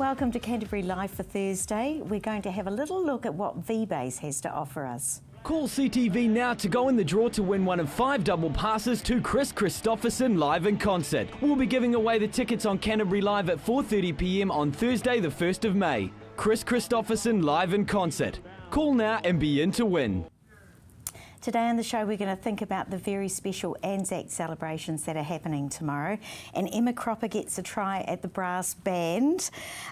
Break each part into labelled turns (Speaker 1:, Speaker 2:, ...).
Speaker 1: Welcome to Canterbury Live for Thursday. We're going to have a little look at what V-Base has to offer us.
Speaker 2: Call CTV now to go in the draw to win one of 5 double passes to Chris Christopherson live in concert. We'll be giving away the tickets on Canterbury Live at 4:30 p.m. on Thursday the 1st of May. Chris Christopherson live in concert. Call now and be in to win.
Speaker 1: Today on the show we're going to think about the very special Anzac celebrations that are happening tomorrow, and Emma Cropper gets a try at the brass band.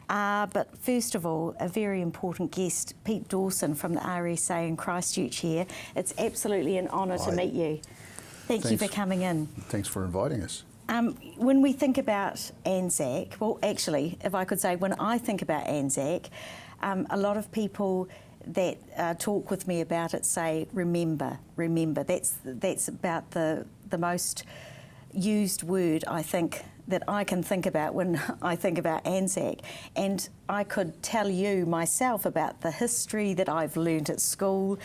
Speaker 1: But first of all, a very important guest, Pete Dawson from the RSA in Christchurch here. It's absolutely an honour to meet you. Thanks you for coming in.
Speaker 3: Thanks for inviting us.
Speaker 1: When we think about Anzac, well actually, if I could say, when I think about Anzac, a lot of people that talk with me about it say, remember. That's about the most used word I think that I can think about when I think about Anzac. And I could tell you myself about the history that I've learnt at school,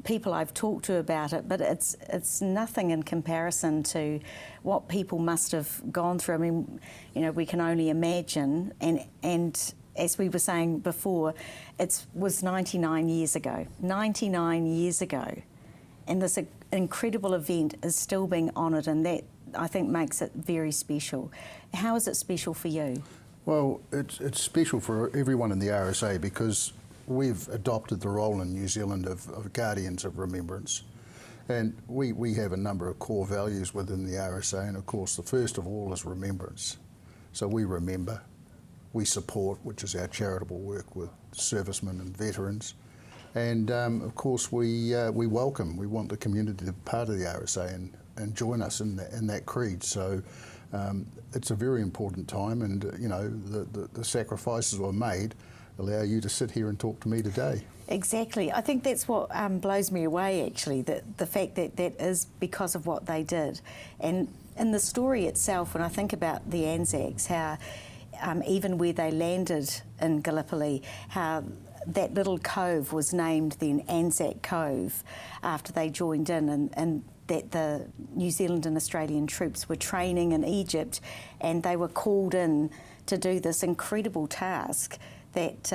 Speaker 1: people I've talked to about it, but it's nothing in comparison to what people must have gone through. I mean, you know, we can only imagine, and as we were saying before, it was 99 years ago. 99 years ago. And this incredible event is still being honoured, and that, I think, makes it very special. How is it special for you?
Speaker 3: Well, it's special for everyone in the RSA because we've adopted the role in New Zealand of guardians of remembrance. And we have a number of core values within the RSA, and of course the first of all is remembrance. So we remember. We support, which is our charitable work with servicemen and veterans, and of course we welcome. We want the community to be part of the RSA and join us in that creed. So it's a very important time, and you know the sacrifices were made allow you to sit here and talk to me today. Exactly.
Speaker 1: I think that's what blows me away, actually, that the fact that that is because of what they did. And in the story itself, when I think about the Anzacs, how even where they landed in Gallipoli, how that little cove was named then Anzac Cove after they joined in, and that the New Zealand and Australian troops were training in Egypt, and they were called in to do this incredible task that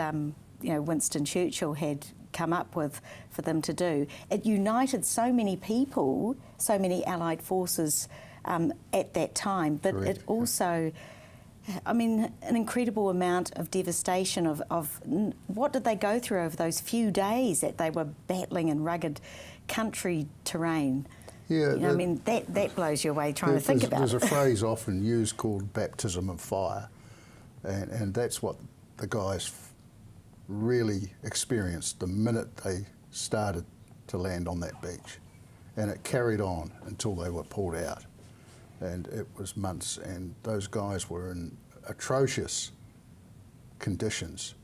Speaker 1: you know, Winston Churchill had come up with for them to do. It united so many people, so many Allied forces at that time, but
Speaker 3: Correct.
Speaker 1: It also, I mean, an incredible amount of devastation of what did they go through over those few days that they were battling in rugged country terrain?
Speaker 3: Yeah,
Speaker 1: you know, I mean, that blows you away trying to think about it.
Speaker 3: There's a phrase often used called baptism of fire, and that's what the guys really experienced the minute they started to land on that beach. And it carried on until they were pulled out. And it was months, and those guys were in atrocious conditions.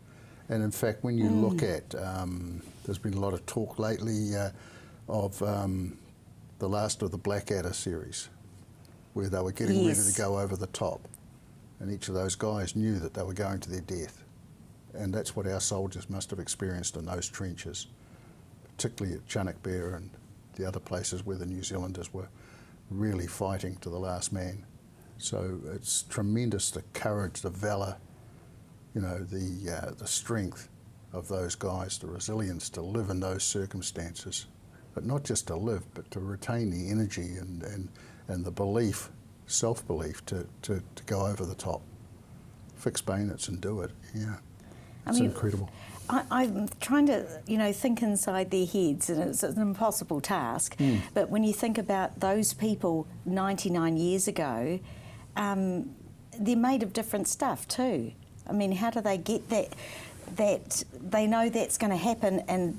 Speaker 3: And in fact, when you look at, there's been a lot of talk lately of the last of the Blackadder series, where they were getting ready to go over the top. And each of those guys knew that they were going to their death. And that's what our soldiers must have experienced in those trenches, particularly at Chunuk Bair and the other places where the New Zealanders were really fighting to the last man. So it's tremendous, the courage, the valour, you know, the strength of those guys, the resilience to live in those circumstances, but not just to live, but to retain the energy and the belief, self-belief to go over the top, fix bayonets and do it. Yeah, it's incredible.
Speaker 1: I'm trying to, you know, think inside their heads, and it's an impossible task. But when you think about those people 99 years ago, they're made of different stuff too. I mean, how do they get that they know that's going to happen, and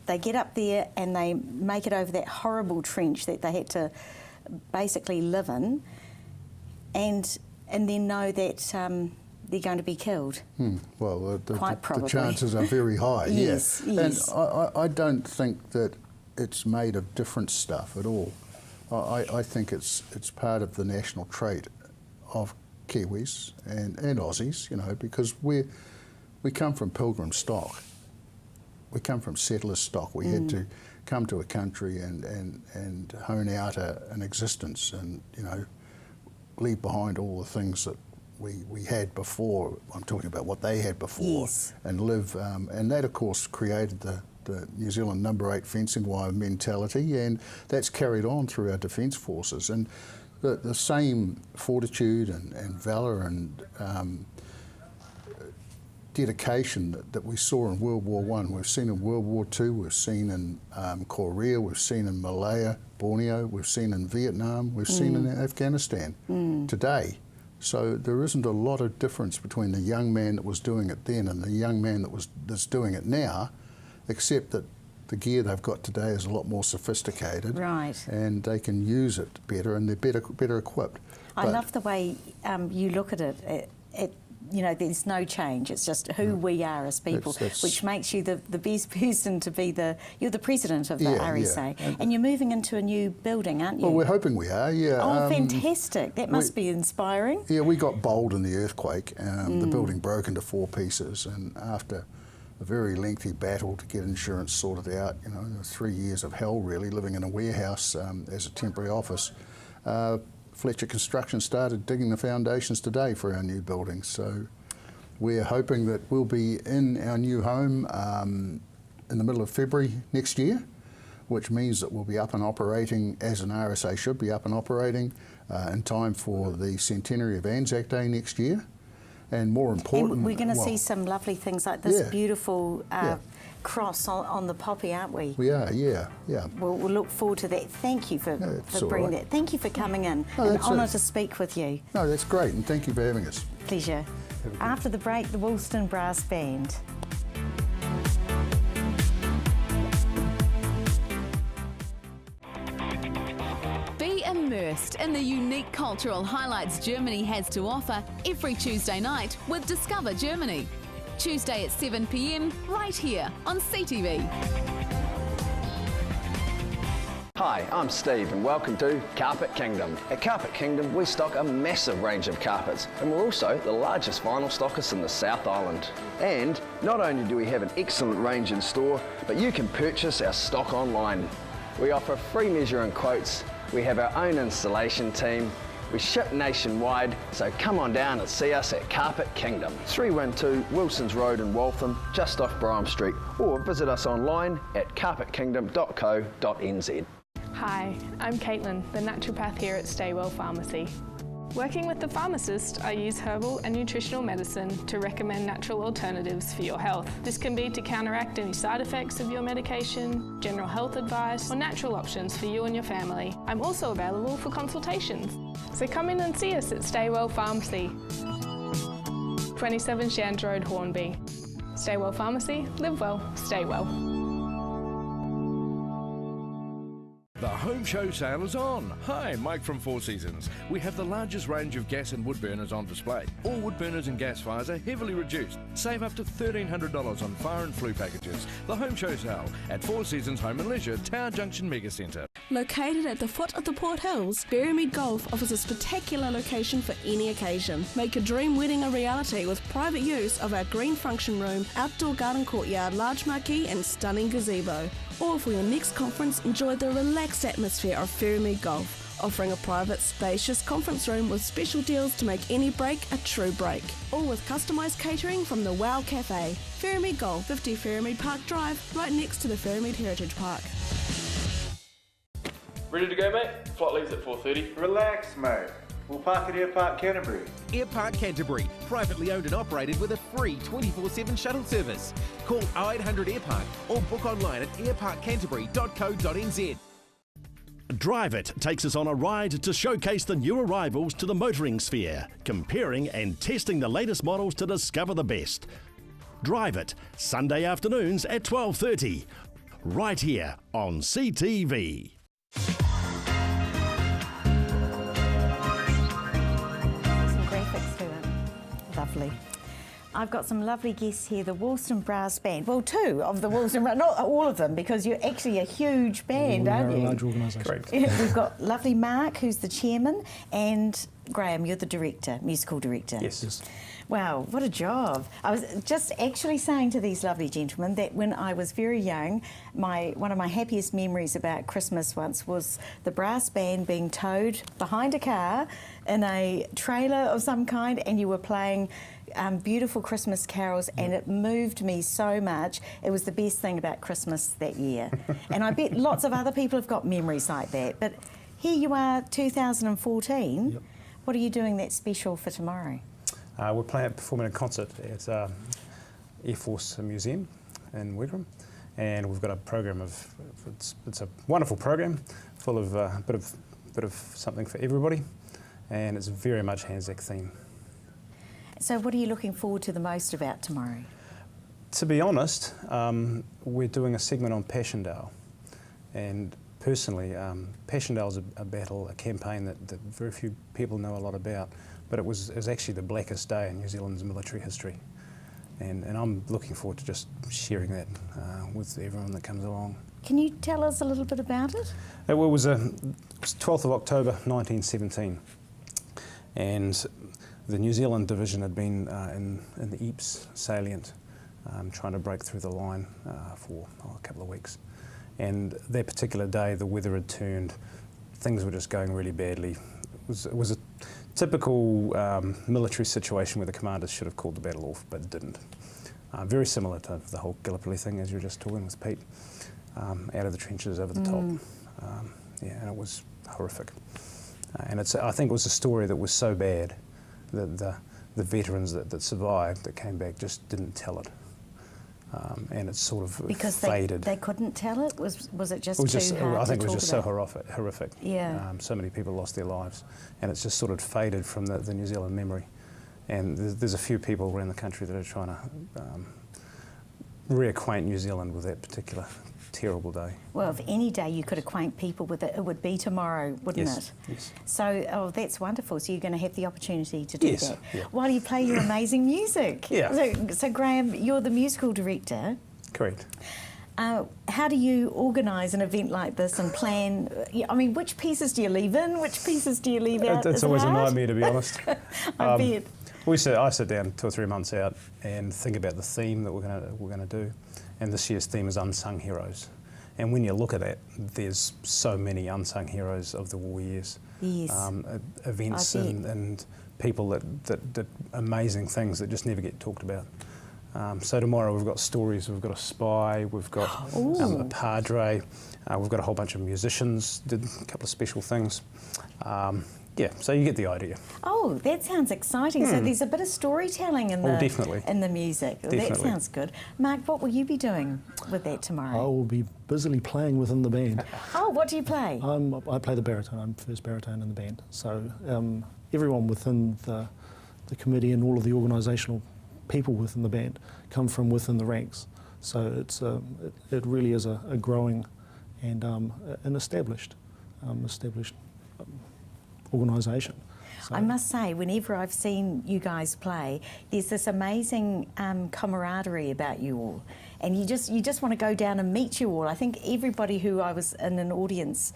Speaker 1: they get up there and they make it over that horrible trench that they had to basically live in, and then know that they're going to be killed.
Speaker 3: Well,
Speaker 1: the
Speaker 3: chances are very high.
Speaker 1: Yes.
Speaker 3: And I don't think that it's made of different stuff at all. I think it's part of the national trait of Kiwis and Aussies, you know, because we come from pilgrim stock. We come from settler stock. We had to come to a country and hone out an existence, and, you know, leave behind all the things that we had before. I'm talking about what they had before,
Speaker 1: Yes.
Speaker 3: and live, and that of course created the New Zealand number 8 fencing wire mentality, and that's carried on through our defence forces. And the same fortitude and valour and dedication that we saw in World War I, we've seen in World War II, we've seen in Korea, we've seen in Malaya, Borneo, we've seen in Vietnam, we've seen in Afghanistan today. So there isn't a lot of difference between the young man that was doing it then and the young man that's doing it now, except that the gear they've got today is a lot more sophisticated,
Speaker 1: Right.
Speaker 3: and they can use it better, and they're better equipped.
Speaker 1: I love the way you look at it. You know, there's no change. It's just who we are as people,
Speaker 3: That's
Speaker 1: which makes you the best person to be you're the president of the
Speaker 3: Yeah,
Speaker 1: RSA.
Speaker 3: yeah.
Speaker 1: And you're moving into a new building, aren't you?
Speaker 3: Well, we're hoping we are, yeah.
Speaker 1: Oh, fantastic. That must be inspiring.
Speaker 3: Yeah, we got bowled in the earthquake. The building broke into 4 pieces, and after a very lengthy battle to get insurance sorted out, 3 years of hell really, living in a warehouse as a temporary office, Fletcher Construction started digging the foundations today for our new building. So we're hoping that we'll be in our new home in the middle of February next year, which means that we'll be up and operating as an RSA should be up and operating in time for the centenary of Anzac Day next year. And more important,
Speaker 1: And we're going to see some lovely things like this
Speaker 3: Yeah.
Speaker 1: beautiful cross on the poppy, aren't we?
Speaker 3: we are, yeah.
Speaker 1: We'll look forward to that. Thank you for
Speaker 3: all
Speaker 1: bringing
Speaker 3: right.
Speaker 1: that. Thank you for coming in.
Speaker 3: No,
Speaker 1: An
Speaker 3: that's
Speaker 1: honour
Speaker 3: it.
Speaker 1: to speak with you.
Speaker 3: No, that's great, and thank you for having us.
Speaker 1: Pleasure. After the break, the Woolston Brass Band.
Speaker 4: Be immersed in the unique cultural highlights Germany has to offer every Tuesday night with Discover Germany. Tuesday at 7 p.m, right here on CTV.
Speaker 5: Hi, I'm Steve and welcome to Carpet Kingdom. At Carpet Kingdom we stock a massive range of carpets and we're also the largest vinyl stockist in the South Island. And not only do we have an excellent range in store, but you can purchase our stock online. We offer free measuring quotes, we have our own installation team, we ship nationwide, so come on down and see us at Carpet Kingdom. 312 Wilsons Road in Waltham, just off Brougham Street, or visit us online at carpetkingdom.co.nz.
Speaker 6: Hi, I'm Caitlin, the naturopath here at Staywell Pharmacy. Working with the pharmacist, I use herbal and nutritional medicine to recommend natural alternatives for your health. This can be to counteract any side effects of your medication, general health advice, or natural options for you and your family. I'm also available for consultations. So come in and see us at Staywell Pharmacy, 27 Shand Road, Hornby. Staywell Pharmacy, live well, stay well.
Speaker 7: The home show sale is on. Hi, Mike from Four Seasons. We have the largest range of gas and wood burners on display. All wood burners and gas fires are heavily reduced. Save up to $1,300 on fire and flue packages. The home show sale at Four Seasons Home and Leisure, Tower Junction Mega Centre.
Speaker 8: Located at the foot of the Port Hills, Berrymead Golf offers a spectacular location for any occasion. Make a dream wedding a reality with private use of our green function room, outdoor garden courtyard, large marquee and stunning gazebo. Or for your next conference, enjoy the relaxed atmosphere of Berrymead Golf, offering a private, spacious conference room with special deals to make any break a true break. All with customised catering from the Wow Cafe. Berrymead Golf, 50 Berrymead Park Drive, right next to the Berrymead Heritage Park.
Speaker 9: Ready to go, mate? Flight leaves at 4:30.
Speaker 10: Relax, mate. We'll park at Airpark Canterbury.
Speaker 11: Airpark Canterbury, privately owned and operated with a free 24/7 shuttle service. Call 0800 Airpark or book online at airparkcanterbury.co.nz.
Speaker 12: Drive It takes us on a ride to showcase the new arrivals to the motoring sphere, comparing and testing the latest models to discover the best. Drive It, Sunday afternoons at 12:30, right here on CTV.
Speaker 1: Some graphics to it. Lovely. I've got some lovely guests here, the Woolston Brass Band. Well, two of the Woolston, not all of them, because you're actually a huge band, aren't you?
Speaker 13: We are a large organisation.
Speaker 7: Correct.
Speaker 1: We've got lovely Mark, who's the chairman, and Graham, you're the director, musical director.
Speaker 13: Yes.
Speaker 1: Wow, what a job. I was just actually saying to these lovely gentlemen that when I was very young, one of my happiest memories about Christmas once was the brass band being towed behind a car in a trailer of some kind, and you were playing beautiful Christmas carols, and it moved me so much. It was the best thing about Christmas that year. And I bet lots of other people have got memories like that. But here you are, 2014.
Speaker 13: Yep.
Speaker 1: What are you doing that's special for tomorrow?
Speaker 13: We're performing a concert at Air Force Museum in Wigram, and we've got a program of, it's a wonderful program full of a bit of something for everybody, and it's very much Anzac theme.
Speaker 1: So what are you looking forward to the most about tomorrow?
Speaker 13: To be honest, we're doing a segment on Passchendaele, and personally, Passchendaele is a battle, a campaign that very few people know a lot about, but it was actually the blackest day in New Zealand's military history. And I'm looking forward to just sharing that with everyone that comes along.
Speaker 1: Can you tell us a little bit about it?
Speaker 13: It was 12th of October 1917, and the New Zealand division had been in the Ypres salient, trying to break through the line for a couple of weeks. And that particular day, the weather had turned, things were just going really badly. It was a typical military situation where the commanders should have called the battle off, but didn't. Very similar to the whole Gallipoli thing, as you were just talking with Pete, out of the trenches, over the top. Yeah, and it was horrific. And I think it was a story that was so bad that the veterans that survived, that came back, just didn't tell it. And it sort of
Speaker 1: because
Speaker 13: faded.
Speaker 1: They couldn't tell it? Was it just
Speaker 13: it was
Speaker 1: too
Speaker 13: just,
Speaker 1: hard
Speaker 13: I think
Speaker 1: to
Speaker 13: it was just
Speaker 1: talk
Speaker 13: so
Speaker 1: about?
Speaker 13: horrific.
Speaker 1: Yeah.
Speaker 13: So many people lost their lives, and it's just sort of faded from the New Zealand memory. And there's a few people around the country that are trying to reacquaint New Zealand with that particular terrible day.
Speaker 1: Well, if any day you could acquaint people with it, it would be tomorrow, wouldn't it?
Speaker 13: Yes.
Speaker 1: So, that's wonderful. So you're going to have the opportunity to do
Speaker 13: Yes,
Speaker 1: that
Speaker 13: yeah.
Speaker 1: while you play your amazing music.
Speaker 13: Yeah.
Speaker 1: So Graham, you're the musical director.
Speaker 13: Correct.
Speaker 1: How do you organise an event like this and plan? I mean, which pieces do you leave in? Which pieces do you leave out?
Speaker 13: It's always a nightmare, to be honest.
Speaker 1: I bet.
Speaker 13: I sit down 2 or 3 months out and think about the theme that we're going to do, and this year's theme is unsung heroes. And when you look at it, there's so many unsung heroes of the war years.
Speaker 1: Yes.
Speaker 13: Events and people that did amazing things that just never get talked about. So tomorrow we've got stories, we've got a spy, we've got a padre, we've got a whole bunch of musicians, did a couple of special things. Yeah, so you get the idea.
Speaker 1: Oh, that sounds exciting. So there's a bit of storytelling in the
Speaker 13: definitely.
Speaker 1: in the music.
Speaker 13: Definitely.
Speaker 1: That sounds good. Mark, what will you be doing with that tomorrow?
Speaker 14: I will be busily playing within the band.
Speaker 1: Oh, what do you play?
Speaker 14: I play the baritone. I'm first baritone in the band. So everyone within the committee and all of the organisational people within the band come from within the ranks. So it really is a growing and an established organisation. So
Speaker 1: I must say, whenever I've seen you guys play, there's this amazing camaraderie about you all, and you just want to go down and meet you all. I think everybody who I was in an audience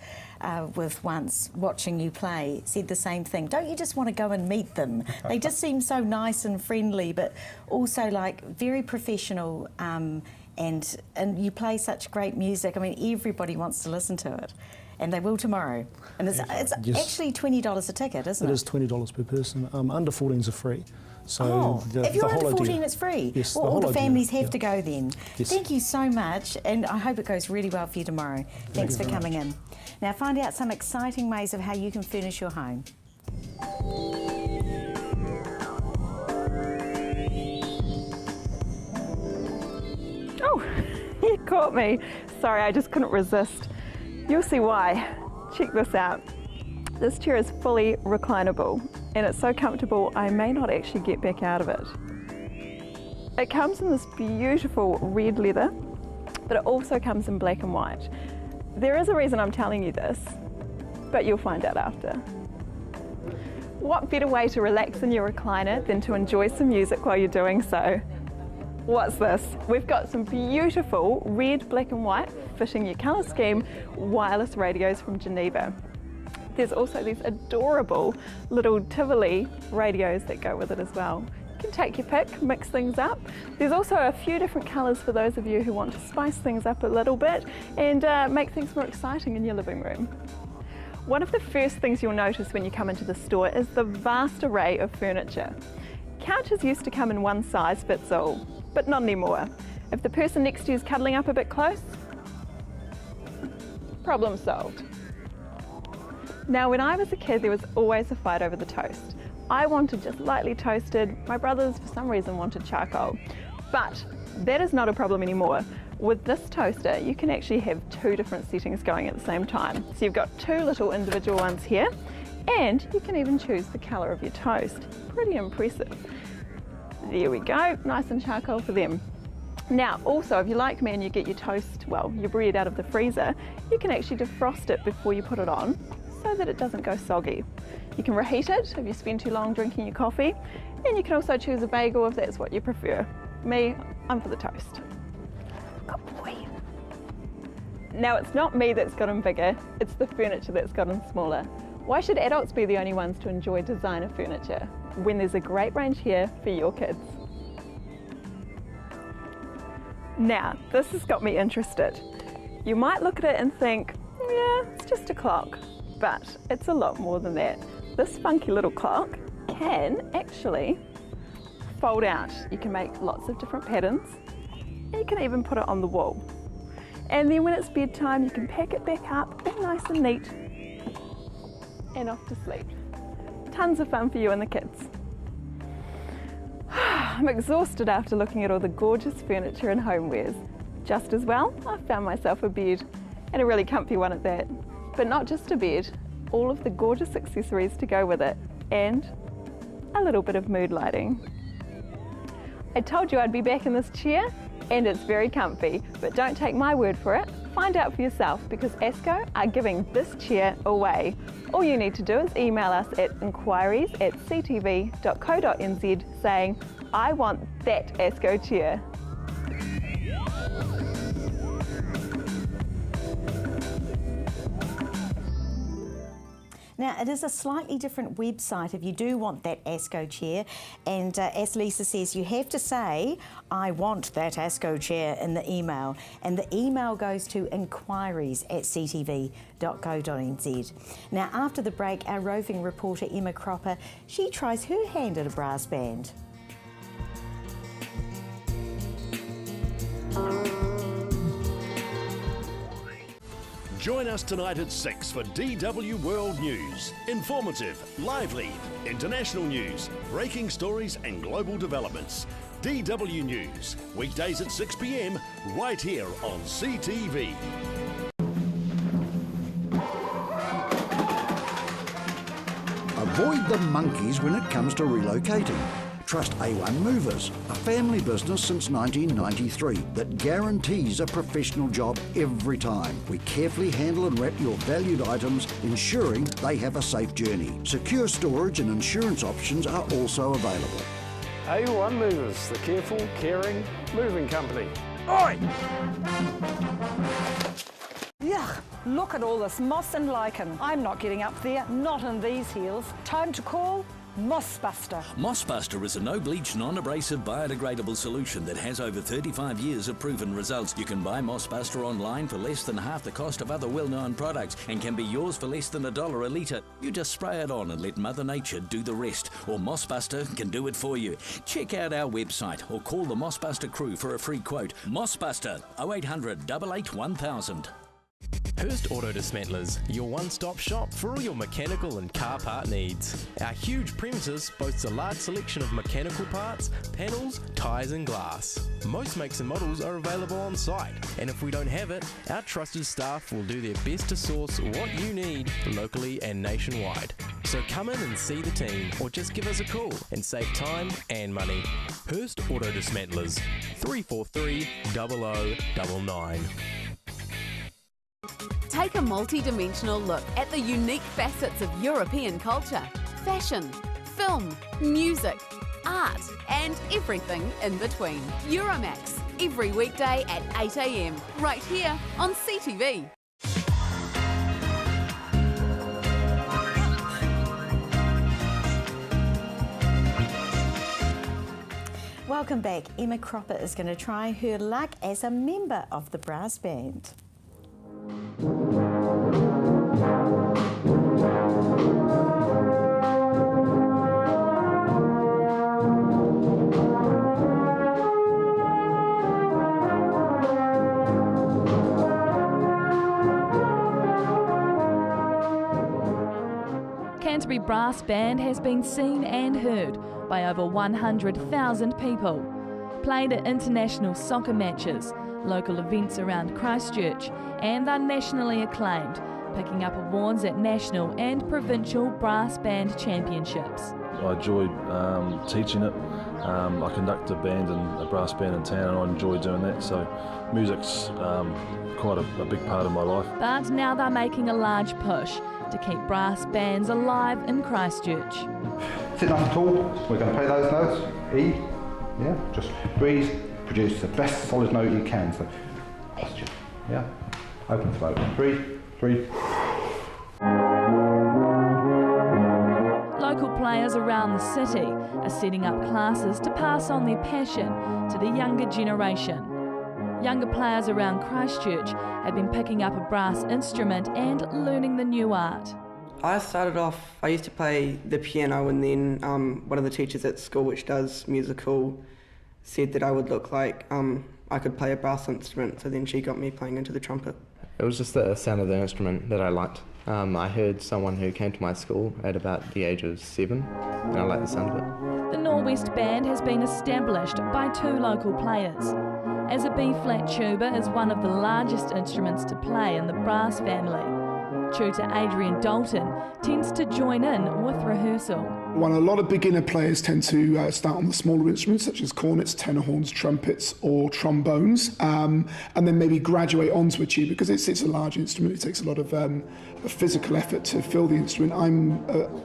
Speaker 1: with once watching you play said the same thing. Don't you just want to go and meet them? They just seem so nice and friendly, but also like very professional. And you play such great music. I mean, everybody wants to listen to it. And they will tomorrow. And it's actually $20 a ticket, isn't it?
Speaker 14: It is $20 per person. Under 14s are free. So
Speaker 1: if you're under 14,
Speaker 14: idea,
Speaker 1: it's free.
Speaker 14: Yes,
Speaker 1: well, all the families
Speaker 14: idea,
Speaker 1: have to go then.
Speaker 14: Yes.
Speaker 1: Thank you so much, and I hope it goes really well for you tomorrow. Thanks for coming in. Now, find out some exciting ways of how you can furnish your home.
Speaker 15: Oh, you caught me. Sorry, I just couldn't resist. You'll see why. Check this out. This chair is fully reclinable, and it's so comfortable I may not actually get back out of it. It comes in this beautiful red leather, but it also comes in black and white. There is a reason I'm telling you this, but you'll find out after. What better way to relax in your recliner than to enjoy some music while you're doing so? What's this? We've got some beautiful red, black and white, fitting your colour scheme, wireless radios from Geneva. There's also these adorable little Tivoli radios that go with it as well. You can take your pick, mix things up. There's also a few different colours for those of you who want to spice things up a little bit and make things more exciting in your living room. One of the first things you'll notice when you come into the store is the vast array of furniture. Couches used to come in one size fits all, but not anymore. If the person next to you is cuddling up a bit close, problem solved. Now, when I was a kid, there was always a fight over the toast. I wanted just lightly toasted. My brothers, for some reason, wanted charcoal. But that is not a problem anymore. With this toaster, you can actually have two different settings going at the same time. So you've got two little individual ones here, and you can even choose the colour of your toast. Pretty impressive. There we go, nice and charcoal for them. Now, also, if you're like me and you get your toast, well, your bread out of the freezer, you can actually defrost it before you put it on so that it doesn't go soggy. You can reheat it if you spend too long drinking your coffee, and you can also choose a bagel if that's what you prefer. Me, I'm for the toast. Good boy. Now, it's not me that's gotten bigger, it's the furniture that's gotten smaller. Why should adults be the only ones to enjoy designer furniture when there's a great range here for your kids? Now, this has got me interested. You might look at it and think, yeah, it's just a clock, but it's a lot more than that. This funky little clock can actually fold out. You can make lots of different patterns, and you can even put it on the wall. And then when it's bedtime, you can pack it back up, all nice and neat, and off to sleep. Tons of fun for you and the kids. I'm exhausted after looking at all the gorgeous furniture and homewares. Just as well, I found myself a bed, and a really comfy one at that. But not just a bed, all of the gorgeous accessories to go with it, and a little bit of mood lighting. I told you I'd be back in this chair, and it's very comfy, but don't take my word for it. Find out for yourself, because ASCO are giving this chair away. All you need to do is email us at inquiries@ctv.co.nz saying, I want that ASCO chair.
Speaker 1: Now, it is a slightly different website if you do want that ASCO chair, and as Lisa says, you have to say, I want that ASCO chair in the email, and the email goes to inquiries@ctv.co.nz. Now, after the break, our roving reporter Emma Cropper, she tries her hand at a brass band.
Speaker 12: Join us tonight at 6 for DW World News. Informative, lively, international news, breaking stories and global developments. DW News, weekdays at 6 p.m, right here on CTV.
Speaker 16: Avoid the monkeys when it comes to relocating. Trust A1 Movers, a family business since 1993 that guarantees a professional job every time. We carefully handle and wrap your valued items, ensuring they have a safe journey. Secure storage and insurance options are also available.
Speaker 17: A1 Movers, the careful, caring moving company. Oi!
Speaker 18: Yuck, look at all this moss and lichen. I'm not getting up there, not in these heels. Time to call Mossbuster.
Speaker 19: Mossbuster is a no-bleach, non-abrasive, biodegradable solution that has over 35 years of proven results. You can buy Mossbuster online for less than half the cost of other well-known products and can be yours for less than $1 a litre. You just spray it on and let Mother Nature do the rest, or Mossbuster can do it for you. Check out our website or call the Mossbuster crew for a free quote. Mossbuster, 0800 88 1000.
Speaker 20: Hurst Auto Dismantlers, your one-stop shop for all your mechanical and car part needs. Our huge premises boasts a large selection of mechanical parts, panels, tyres and glass. Most makes and models are available on site, and if we don't have it, our trusted staff will do their best to source what you need locally and nationwide. So come in and see the team, or just give us a call and save time and money. Hurst Auto Dismantlers, 343 0099.
Speaker 4: Take a multi-dimensional look at the unique facets of European culture. fashion, film, music, art, and everything in between. Euromax, every weekday at 8 a.m, right here on CTV.
Speaker 1: Welcome back. Emma Cropper is going to try her luck as a member of the brass band.
Speaker 21: Canterbury Brass Band has been seen and heard by over 100,000 people. Played at international soccer matches, local events around Christchurch, and are nationally acclaimed, picking up awards at national and provincial brass band championships.
Speaker 22: I enjoy teaching it. I conduct a brass band in town, and I enjoy doing that. So music's quite a big part of my life.
Speaker 21: But now they're making a large push to keep brass bands alive in Christchurch.
Speaker 23: Sit nice and tall, we're going to play those notes. E, yeah, just breathe, produce the best solid note you can. So, posture, yeah, open throat, breathe.
Speaker 21: Local players around the city are setting up classes to pass on their passion to the younger generation. Younger players around Christchurch have been picking up a brass instrument and learning the new art.
Speaker 24: I started off, I used to play the piano, and then one of the teachers at school which does musical said that I would look like I could play a brass instrument, so then she got me playing into the trumpet.
Speaker 25: It was just the sound of the instrument that I liked. I heard someone who came to my school at about the age of 7, and I liked the sound of it.
Speaker 21: The Norwest Band has been established by 2 local players, as a B-flat tuba is one of the largest instruments to play in the brass family. Tutor Adrian Dalton tends to join in with rehearsal.
Speaker 26: While a lot of beginner players tend to start on the smaller instruments such as cornets, tenor horns, trumpets or trombones, and then maybe graduate onto a tuba because it's a large instrument. It takes a lot of physical effort to fill the instrument.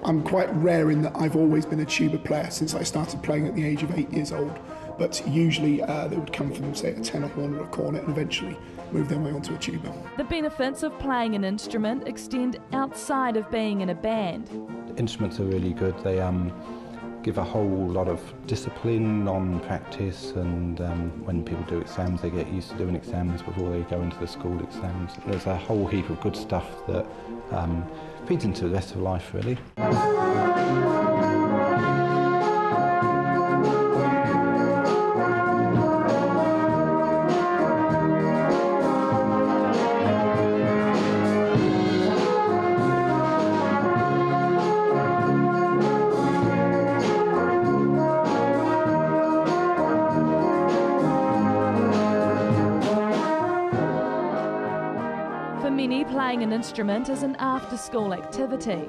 Speaker 26: I'm quite rare in that I've always been a tuba player since I started playing at the age of 8 years old. But usually they would come from, say, a tenor horn or a cornet and eventually move their way onto a tuba.
Speaker 21: The benefits of playing an instrument extend outside of being in a band.
Speaker 27: Instruments are really good. They give a whole lot of discipline on practice, and when people do exams, they get used to doing exams before they go into the school exams. There's a whole heap of good stuff that feeds into the rest of life, really.
Speaker 21: Playing an instrument is an after-school activity,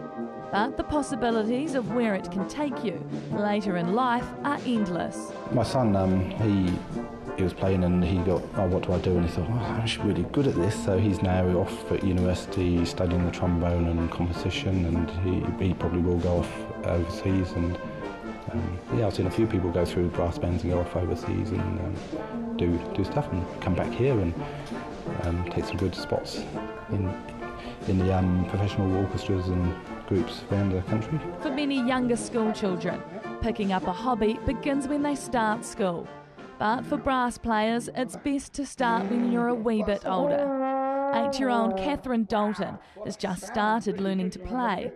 Speaker 21: but the possibilities of where it can take you later in life are endless.
Speaker 27: My son, he was playing and he got, oh, what do I do? And he thought, oh, I'm actually really good at this. So he's now off at university studying the trombone and composition, and he probably will go off overseas. And yeah, I've seen a few people go through brass bands and go off overseas and do stuff and come back here and take some good spots in the professional orchestras and groups around the country.
Speaker 21: For many younger school children, picking up a hobby begins when they start school. But for brass players, it's best to start when you're a wee bit older. 8-year-old Catherine Dalton has just started learning to play.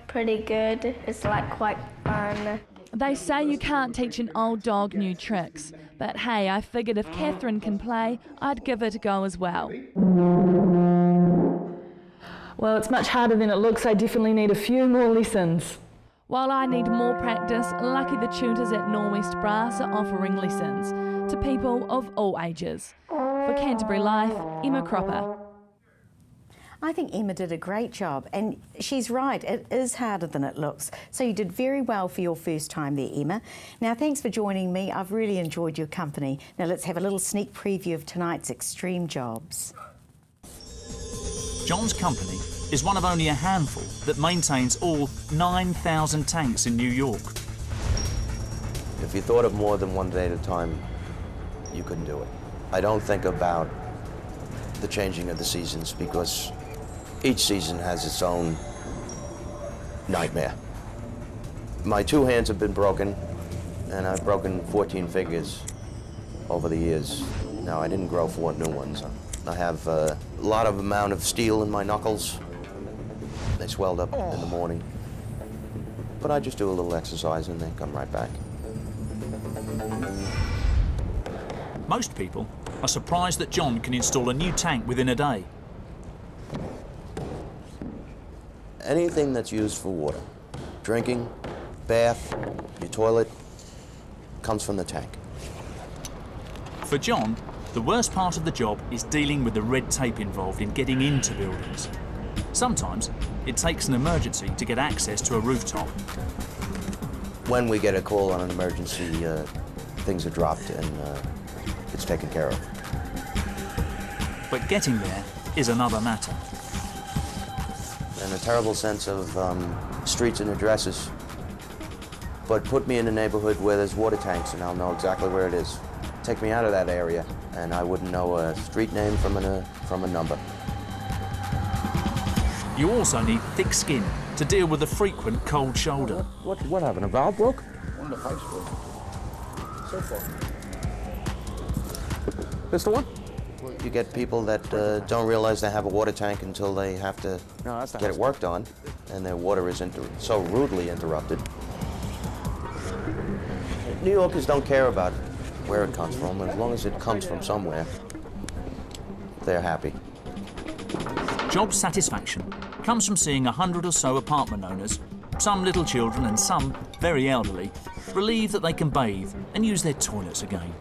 Speaker 28: Pretty good. It's like quite fun.
Speaker 21: They say you can't teach an old dog new tricks, but hey, I figured if Catherine can play, I'd give it a go as well.
Speaker 29: Well, it's much harder than it looks. I definitely need a few more lessons.
Speaker 21: While I need more practice, lucky the tutors at Norwest Brass are offering lessons to people of all ages. For Canterbury Life, Emma Cropper.
Speaker 1: I think Emma did a great job, and she's right, it is harder than it looks. So you did very well for your first time there, Emma. Now, thanks for joining me. I've really enjoyed your company. Now, let's have a little sneak preview of tonight's Extreme Jobs.
Speaker 30: John's company
Speaker 2: is one of only a handful that maintains all 9,000 tanks in New York.
Speaker 3: If you thought of more than one day at a time, you couldn't do it. I don't think about the changing of the seasons because each season has its own nightmare. My 2 hands have been broken, and I've broken 14 fingers over the years. Now, I didn't grow 4 new ones. I have a lot of amount of steel in my knuckles. They swelled up in the morning. But I just do a little exercise and they come right back.
Speaker 2: Most people are surprised that John can install a new tank within a day.
Speaker 3: Anything that's used for water, drinking, bath, your toilet, comes from the tank.
Speaker 2: For John, the worst part of the job is dealing with the red tape involved in getting into buildings. Sometimes it takes an emergency to get access to a rooftop.
Speaker 3: When we get a call on an emergency, things are dropped and it's taken care of.
Speaker 2: But getting there is another matter.
Speaker 3: And a terrible sense of streets and addresses. But put me in a neighborhood where there's water tanks and I'll know exactly where it is. Take me out of that area and I wouldn't know a street name from a number.
Speaker 2: You also need thick skin to deal with the frequent cold shoulder.
Speaker 3: What happened? A valve broke?
Speaker 17: One of the pipes broke. So far.
Speaker 3: This the one? You get people that don't realize they have a water tank until they have to get it worked on, and their water is so rudely interrupted. New Yorkers don't care about where it comes from. As long as it comes from somewhere, they're happy.
Speaker 2: Job satisfaction comes from seeing 100 or so apartment owners, some little children and some very elderly, relieved that they can bathe and use their toilets again.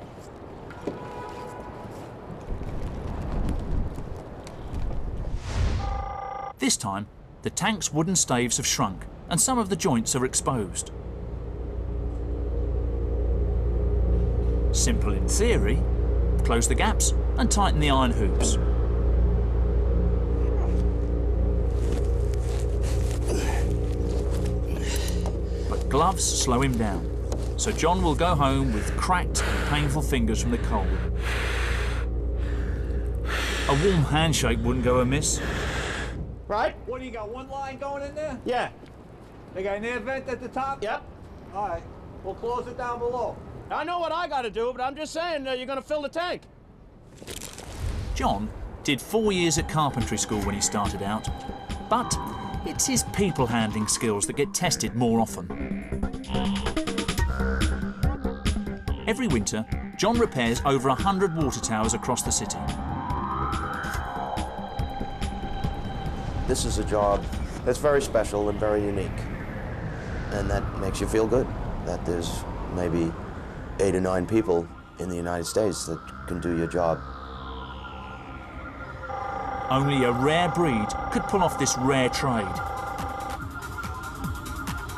Speaker 2: This time, the tank's wooden staves have shrunk and some of the joints are exposed. Simple in theory, close the gaps and tighten the iron hoops. But gloves slow him down, so John will go home with cracked and painful fingers from the cold. A warm handshake wouldn't go amiss.
Speaker 5: Right? What do you got, one line going in there? Yeah. They got an air vent at the top? Yep. All right, we'll close it down below.
Speaker 6: I know what I got to do, but I'm just saying you're going to fill the tank.
Speaker 2: John did 4 years at carpentry school when he started out, but it's his people handling skills that get tested more often. Every winter, John repairs over 100 water towers across the city.
Speaker 3: This is a job that's very special and very unique, and that makes you feel good, that there's maybe 8 or 9 people in the United States that can do your job.
Speaker 2: Only a rare breed could pull off this rare trade.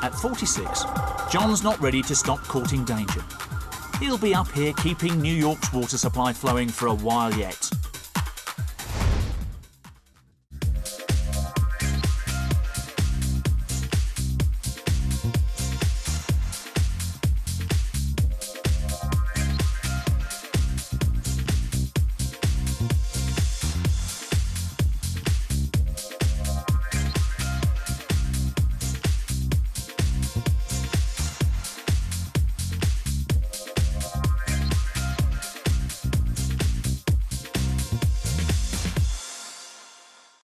Speaker 2: At 46, John's not ready to stop courting danger. He'll be up here keeping New York's water supply flowing for a while yet.